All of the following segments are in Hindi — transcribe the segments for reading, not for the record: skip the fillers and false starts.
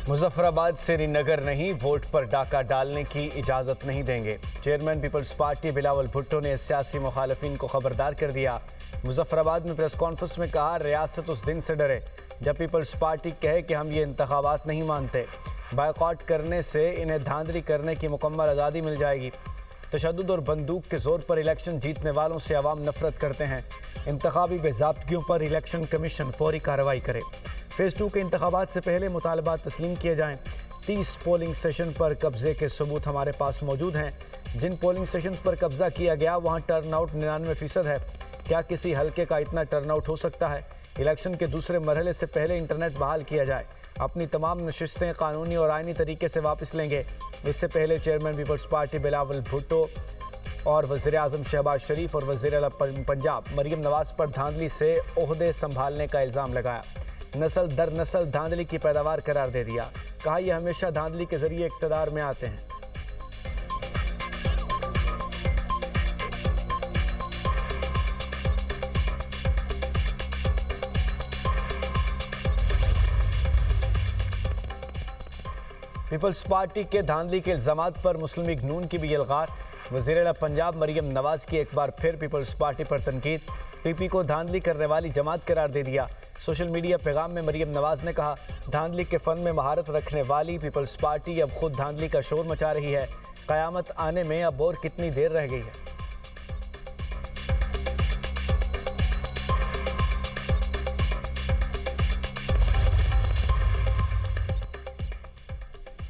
मुजफ्फराबाद श्रीनगर नहीं, वोट पर डाका डालने की इजाज़त नहीं देंगे। Chairman People's Party Bilawal Bhutto ने सियासी मुखालफिन को खबरदार कर दिया। मुजफ्फराबाद में प्रेस कॉन्फ्रेंस में कहा, रियासत उस दिन से डरे जब पीपल्स पार्टी कहे कि हम ये इंतखाबात नहीं मानते। बायकॉट करने से इन्हें धांधली करने की मुकम्मल आज़ादी मिल जाएगी। तशद्दुद और बंदूक के जोर पर इलेक्शन जीतने वालों से अवाम नफरत करते हैं। इंतखाबी बेज़ाब्तगियों पर इलेक्शन कमीशन फौरी कार्रवाई करे। फेज़ 2 के इंतखाबात से पहले मुतालबात तस्लीम किए जाएं। 30 पोलिंग स्टेशन पर कब्जे के सबूत हमारे पास मौजूद हैं। जिन पोलिंग स्टेशन पर कब्जा किया गया वहाँ टर्नआउट 99% है। क्या किसी हल्के का इतना टर्नआउट हो सकता है? इलेक्शन के दूसरे मरहले से पहले इंटरनेट बहाल किया जाए। अपनी तमाम नशिस्तें कानूनी और आइनी तरीके से वापस लेंगे। इससे पहले chairman People's Party Bilawal Bhutto और वज़ीर-ए-आज़म शहबाज शरीफ और वज़ीर-ए-आला पंजाब मरीम नवाज़ पर धांधली से ओहदे संभालने का इल्ज़ाम लगाया। नस्ल दर नस्ल धांधली की पैदावार करार दे दिया। कहा, यह हमेशा धांधली के जरिए इक़्तिदार में आते हैं। पीपल्स पार्टी के धांधली के इल्ज़ामात पर मुस्लिम लीग नून की भी यलगार। वज़ीर-ए-आला पंजाब मरीम नवाज़ की एक बार फिर पीपल्स पार्टी पर तनकीद। पीपी को धांधली करने वाली जमात करार दे दिया। सोशल मीडिया पैगाम में मरीम नवाज़ ने कहा, धांधली के फ़न में महारत रखने वाली पीपल्स पार्टी अब खुद धांधली का शोर मचा रही है। क़यामत आने में अब और कितनी देर रह गई है।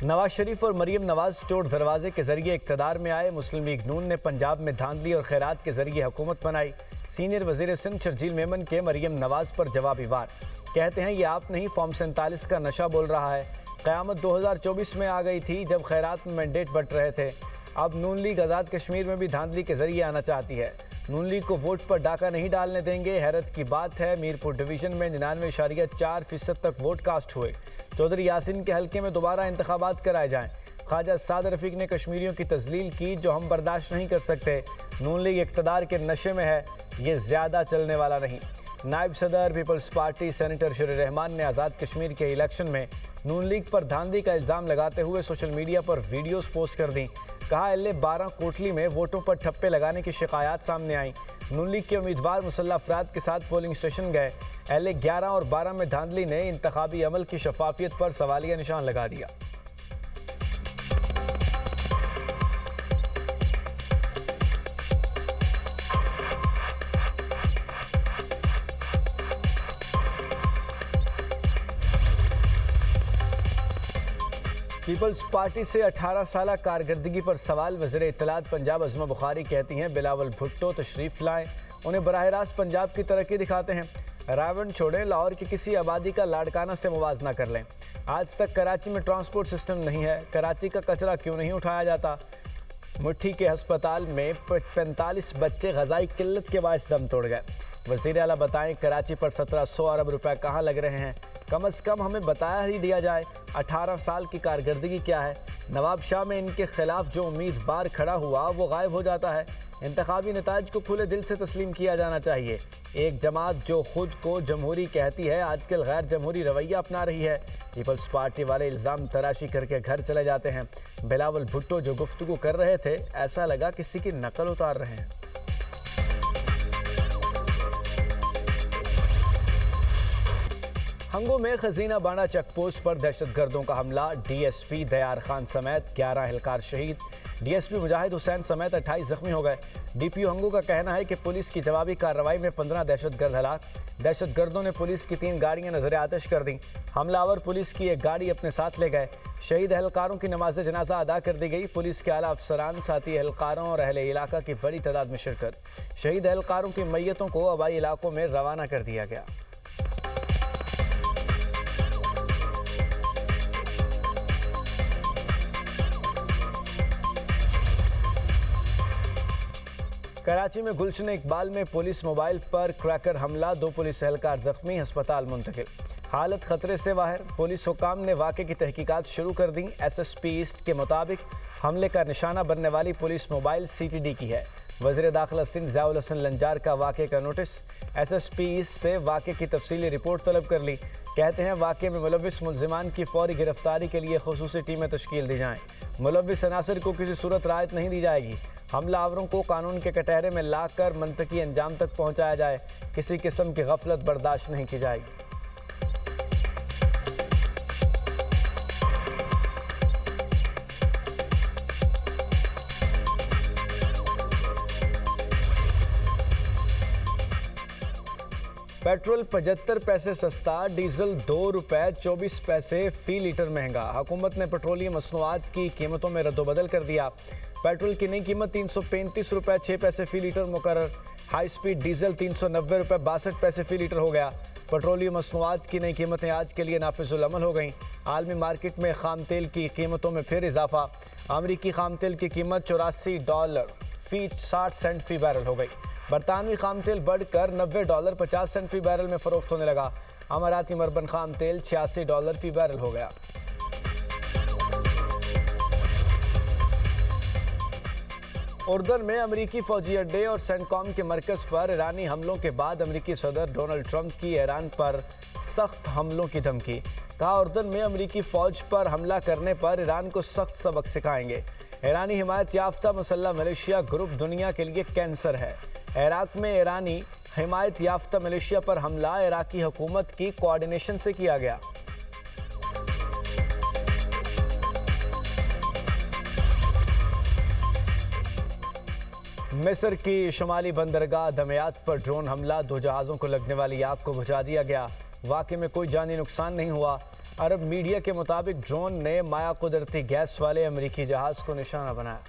नवाज शरीफ और मरीम नवाज चोट दरवाजे के जरिए इक़्तिदार में आए। मुस्लिम लीग नून ने पंजाब में धांधली और खैरात के जरिए हुकूमत बनाई। सीनियर वज़ीर सिंध शर्जील मेमन के मरीम नवाज पर जवाबी वार। कहते हैं, ये आप नहीं, फॉर्म 47 का नशा बोल रहा है। क़यामत 2024 में आ गई थी जब खैरात में मैंडेट बंट रहे थे। अब नून लीग आज़ाद कश्मीर में भी धांधली के जरिए आना चाहती है। नून लीग को वोट पर डाका नहीं डालने देंगे। हैरत की बात है, मीरपुर डिवीज़न में 99.4% तक वोट कास्ट हुए। चौधरी यासीन के हल्के में दोबारा इंतखाबात कराए जाएं। ख्वाजा साद रफ़ीक ने कश्मीरियों की तज़लील की, जो हम बर्दाश्त नहीं कर सकते। नून लीग इक़्तिदार के नशे में है, ये ज़्यादा चलने वाला नहीं। नायब सदर पीपल्स पार्टी सेनेटर शुर रहमान ने आज़ाद कश्मीर के इलेक्शन में नून लीग पर धांधली का इल्ज़ाम लगाते हुए सोशल मीडिया पर वीडियोस पोस्ट कर दी। कहा, LA-12 कोटली में वोटों पर ठप्पे लगाने की शिकायत सामने आई। नून लीग के उम्मीदवार मुसल्लह अफराद के साथ पोलिंग स्टेशन गए। LA-11 और 12 में धांधली ने इंतखाबी अमल की शफाफियत पर सवालिया निशान लगा दिया। पीपल्स पार्टी से 18 साल कारकर्दगी पर सवाल। वज़ीर इत्तलात पंजाब अज़मा बुखारी कहती हैं, बिलावल भुट्टो तशरीफ़ लाएं, उन्हें बराह रास्त पंजाब की तरक्की दिखाते हैं। रावण छोड़ें, लाहौर की किसी आबादी का लाड़काना से मुवाजना कर लें। आज तक कराची में ट्रांसपोर्ट सिस्टम नहीं है। कराची का कचरा क्यों नहीं उठाया जाता? मुट्ठी के अस्पताल में 45 बच्चे ग़ज़ाई किल्लत के बायस दम तोड़ गए। वज़ीर आला बताएं, कराची पर 1700 अरब रुपए कहाँ लग रहे हैं? कम से कम हमें बताया ही दिया जाए 18 साल की कारकर्दगी क्या है। नवाब शाह में इनके खिलाफ जो उम्मीदवार खड़ा हुआ वो गायब हो जाता है। इंतखाबी नताज को खुले दिल से तस्लीम किया जाना चाहिए। एक जमात जो खुद को जमहूरी कहती है आजकल गैर जमहूरी रवैया अपना रही है। पीपल्स पार्टी वाले इल्ज़ाम तराशी करके घर चले जाते हैं। बिलावल भुट्टो जो गुफ्तगू कर रहे थे, ऐसा लगा किसी की नकल उतार रहे हैं। हंगो में खजीना बांडा चेकपोस्ट पर दहशतगर्दों का हमला। DSP दयार खान समेत 11 एहलकार शहीद। DSP मुजाहिद हुसैन समेत 28 जख्मी हो गए। DPO हंगो का कहना है कि पुलिस की जवाबी कार्रवाई में 15 दहशतगर्द हलाक। दहशतगर्दों ने पुलिस की 3 गाड़ियां नजर आतिश कर दी। हमलावर पुलिस की एक गाड़ी अपने साथ ले गए। शहीद एहलकारों की नमाज जनाजा अदा कर दी गई। पुलिस के आला अफसरान, साथी एहलकारों और अहले इलाका की बड़ी तादाद में शिरकत। शहीद एहलकारों की मैयतों को आबाई इलाकों में रवाना कर दिया गया। कराची में गुलशन इकबाल में पुलिस मोबाइल पर क्रैकर हमला, 2 पुलिस एहलकार जख्मी, अस्पताल मुंतकिल। हालत खतरे से बाहर, पुलिस हुकाम ने वाक़े की तहकीकात शुरू कर दी। SSP ईस्ट के मुताबिक हमले का निशाना बनने वाली पुलिस मोबाइल CTD की है। वज़ीर दाखिला सिंध ज़ियाउल हसन लंजार का वाक़े का नोटिस, SSP ईस्ट से वाक़े की तफसीली रिपोर्ट तलब कर ली। कहते हैं वाक़े में मुलव्विस मुल्ज़िमान की फौरी गिरफ्तारी के लिए खुसूसी टीमें तश्कील दी जाएँ। मुलव्विस अनासर को किसी सूरत राहत नहीं दी जाएगी। हमलावरों को कानून के कटहरे में लाकर मंतकी अंजाम तक पहुँचाया जाए। किसी किस्म की गफलत बर्दाश्त नहीं की जाएगी। पेट्रोल 75 पैसे सस्ता, डीजल 2 रुपए 24 पैसे फी लीटर महंगा। हुकूमत ने पेट्रोलियम मसनूआत की कीमतों में रद्दोबदल कर दिया। पेट्रोल की नई कीमत 335 रुपए 6 पैसे फी लीटर मुकर्रर। हाई स्पीड डीजल 390 रुपए 62 पैसे फी लीटर हो गया। पेट्रोलियम मसनूआत की नई कीमतें आज के लिए नाफिजुल अमल हो गईं। आलमी मार्केट में खाम तेल की कीमतों में फिर इजाफा। अमरीकी खाम तेल की कीमत $84 फी 60 सेंट फी बैरल हो गई। बरतानवी खाम तेल बढ़कर $90 50 सेंट फी बैरल में फरोख्त होने लगा। अमाराती मरबन खाम तेल $86 फी बैरल हो गया। उर्दन में अमरीकी फौजी अड्डे और सेंटकॉम के मरकज़ पर ईरानी हमलों के बाद अमरीकी सदर डोनाल्ड ट्रंप की ईरान पर सख्त हमलों की धमकी। कहा, उर्दन में अमरीकी फ़ौज पर हमला करने पर ईरान को सख्त सबक सिखाएंगे। ईरानी हिमायत याफ्ता मुसल्लह मिलिशिया ग्रुप दुनिया के लिए कैंसर है। इराक में ईरानी हिमायत याफ्ता मिलिशिया पर हमला इराकी हुकूमत की कोऑर्डिनेशन से किया गया। मिस्र की शुमाली बंदरगाह दमियात पर ड्रोन हमला, 2 जहाज़ों को लगने वाली आग को बुझा दिया गया। वाक़े में कोई जानी नुकसान नहीं हुआ। अरब मीडिया के मुताबिक ड्रोन ने माया कुदरती गैस वाले अमरीकी जहाज़ को निशाना बनाया।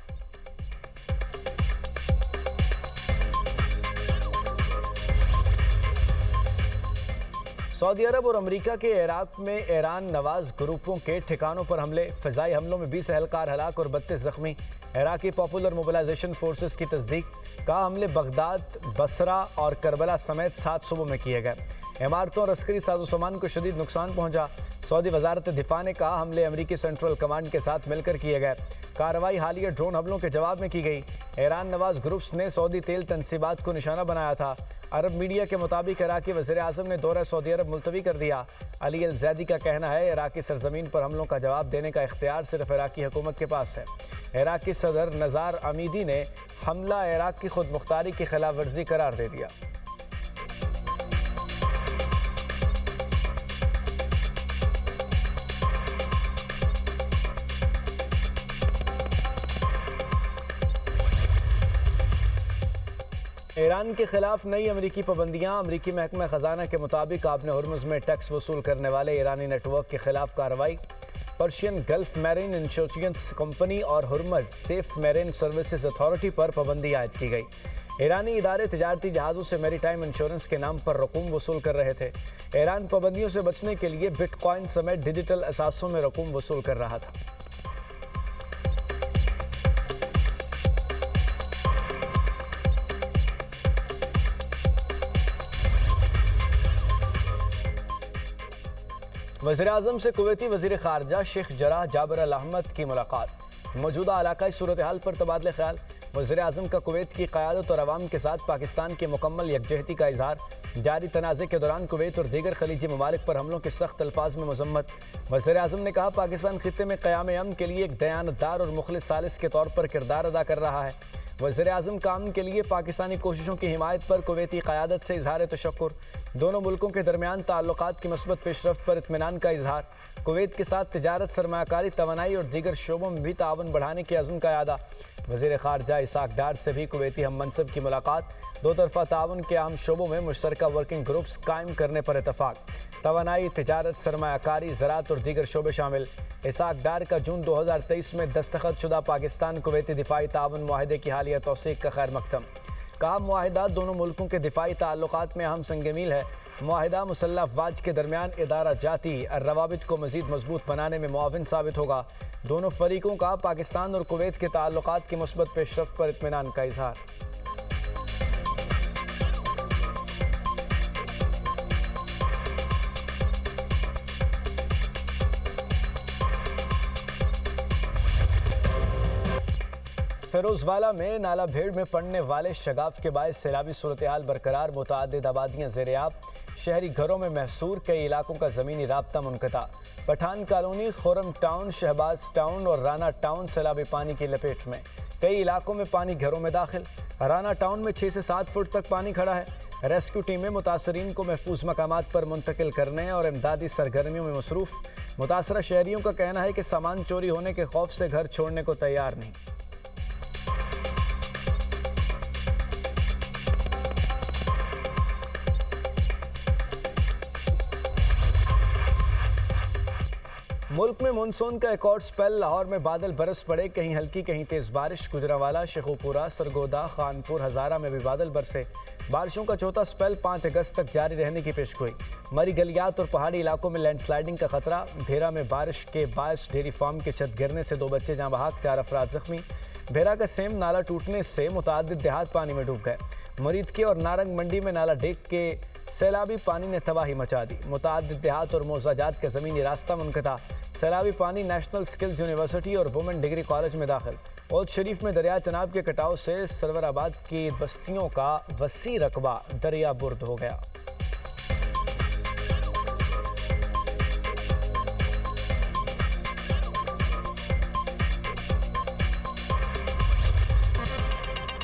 सऊदी अरब और अमेरिका के इराक में ईरान नवाज ग्रुपों के ठिकानों पर हमले, फ़िज़ाई हमलों में 20 एहलकार हलाक और 32 जख्मी। इराकी पॉपुलर मोबिलाइजेशन फोर्सेस की तस्दीक। कहा, हमले बगदाद, बसरा और करबला समेत 7 सूबों में किए गए। इमारतों और अस्करी साजो-सामान को शदीद नुकसान पहुंचा। सऊदी वजारत दिफा ने कहा, हमले अमरीकी सेंट्रल कमांड के साथ मिलकर किए गए। कार्रवाई हालिया ड्रोन हमलों के जवाब में की गई। ईरान नवाज ग्रुप्स ने सऊदी तेल तनसीबात को निशाना बनाया था। अरब मीडिया के मुताबिक इराकी वज़ीर आज़म ने दौरा सऊदी अरब मुलतवी कर दिया। अली अल ज़ैदी का कहना है, इराकी सरजमीन पर हमलों का जवाब देने का इख्तियार सिर्फ इराकी हुकूमत के पास है। इराकी सदर नज़ार अमीदी ने हमला इराक की खुद मुख्तारी की खिलाफ वर्जी करार दे दिया। ईरान के खिलाफ नई अमरीकी पाबंदियां। अमरीकी महकमा खजाना के मुताबिक आपने हुर्मुज़ में टैक्स वसूल करने वाले ईरानी नेटवर्क के खिलाफ कार्रवाई। Persian gulf marine insurance company और Hormuz safe marine services authority पर पाबंदी आयद की गई। ईरानी इदारे तिजारती जहाज़ों से मैरीटाइम इंश्योरेंस के नाम पर रकूम वसूल कर रहे थे। ईरान पाबंदियों से बचने के लिए बिटकॉइन समेत डिजिटल असासों में रकूम वसूल कर रहा था। वज़ीर-ए-आज़म से कुवैती वज़ीर ख़ारजा शेख जराह जाबर अल अहमद की मुलाकात। मौजूदा इलाकाई सूरत हाल पर तबादले ख्याल। वज़ीर-ए-आज़म का कुवैत की क़यादत और अवाम के साथ पाकिस्तान की मुकम्मल यकजहती का इज़हार। जारी तनाज़े के दौरान कुवैत और दीगर खलीजी ममालिक पर हमलों के सख्त अल्फाज में मज़म्मत। वज़ीर-ए-आज़म ने कहा, पाकिस्तान खित्ते में क़याम अमन के लिए एक दयानतदार और मुखलिस सालिस के तौर पर किरदार अदा कर रहा है। वज़ीर-ए-आज़म का अमन के लिए पाकिस्तानी कोशिशों की हिमायत पर कुवैती क़यादत से इज़हार तशक्कुर। दोनों मुल्कों के दरमियान ताल्लुकात की मस्बत पेशरफ्त पर इत्मीनान का इज़हार। कुवैत के साथ तिजारत, सरमायाकारी, तवानाई और दीगर शोबों में भी ताउन बढ़ाने के अज़्म का यादा। वज़ीर ख़ारजा इसाक डार से भी कुवैती हम मनसब की मुलाकात। दो तरफ़ा ताउन के अहम शोबों में मुश्तरका वर्किंग ग्रुप्स कायम करने पर इतफ़ाक़। तवानाई, तिजारत, सरमायाकारी, ज़राअत और दीगर शोबे शामिल। इसाक डार का जून 2023 में दस्तखत शुदा पाकिस्तान कुवैती दिफाई ताउन मुआहदे की हालिया तौसीक़ का खैर मकदम। कहा, मुआहदा दोनों मुल्कों के दिफाई ताल्लुकात में अहम संग-ए-मील है। मुआहदा मुसल्लह अफ़वाज के दरमियान इदारा जाती रवाबित को मज़ीद मजबूत बनाने में मुआविन साबित होगा। दोनों फरीकों का पाकिस्तान और कुवैत के ताल्लुकात की मुस्बत पेशरफ्त पर इत्मीनान का इज़हार। फिरोजवाला में नाला भेड़ में पड़ने वाले शगाफ के बायस सैलाबी सूरत हाल बरकरार, मुतअद्दिद आबादियां ज़ेर-ए-आब, शहरी घरों में महसूर, कई इलाकों का ज़मीनी राब्ता मुनक़ता। Pathan colony, Khurram town, Shahbaz town और राना टाउन सैलाबी पानी की लपेट में। कई इलाकों में पानी घरों में दाखिल। राना टाउन में 6 से 7 फुट तक पानी खड़ा है। रेस्क्यू टीमें मुतासरीन को महफूज मकामात पर मुंतकिल करने और इमदादी सरगर्मियों में मसरूफ़। मुतासरा शहरियों का कहना है कि सामान चोरी होने के खौफ से घर छोड़ने को तैयार नहीं। मुल्क में मानसून का एक और स्पेल। लाहौर में बादल बरस पड़े, कहीं हल्की कहीं तेज बारिश। गुजरांवाला, शेखुपुरा, सरगोदा, खानपुर, हजारा में भी बादल बरसे। बारिशों का चौथा स्पेल 5 अगस्त तक जारी रहने की पेशगोई। मरी गलियात और पहाड़ी इलाकों में लैंडस्लाइडिंग का खतरा। भेरा में बारिश के बायस डेयरी फार्म की छत गिरने से 2 बच्चे जाँ बहक, 4 अफराद जख्मी। भेरा का सेम नाला टूटने से मुतअद्दिद देहात पानी में डूब गए। मुरीद के और नारंग मंडी में नाला डेग के सैलाबी पानी ने तबाही मचा दी। मुतअद्दिद देहात और मोजाजात का ज़मीनी रास्ता मुनक़ता। सैलाबी पानी नेशनल स्किल्स यूनिवर्सिटी और वुमेन डिग्री कॉलेज में दाखिल। औद शरीफ में दरिया चनाब के कटाव से सरवराबाद की बस्तियों का वसी रकबा दरिया बुर्द हो गया।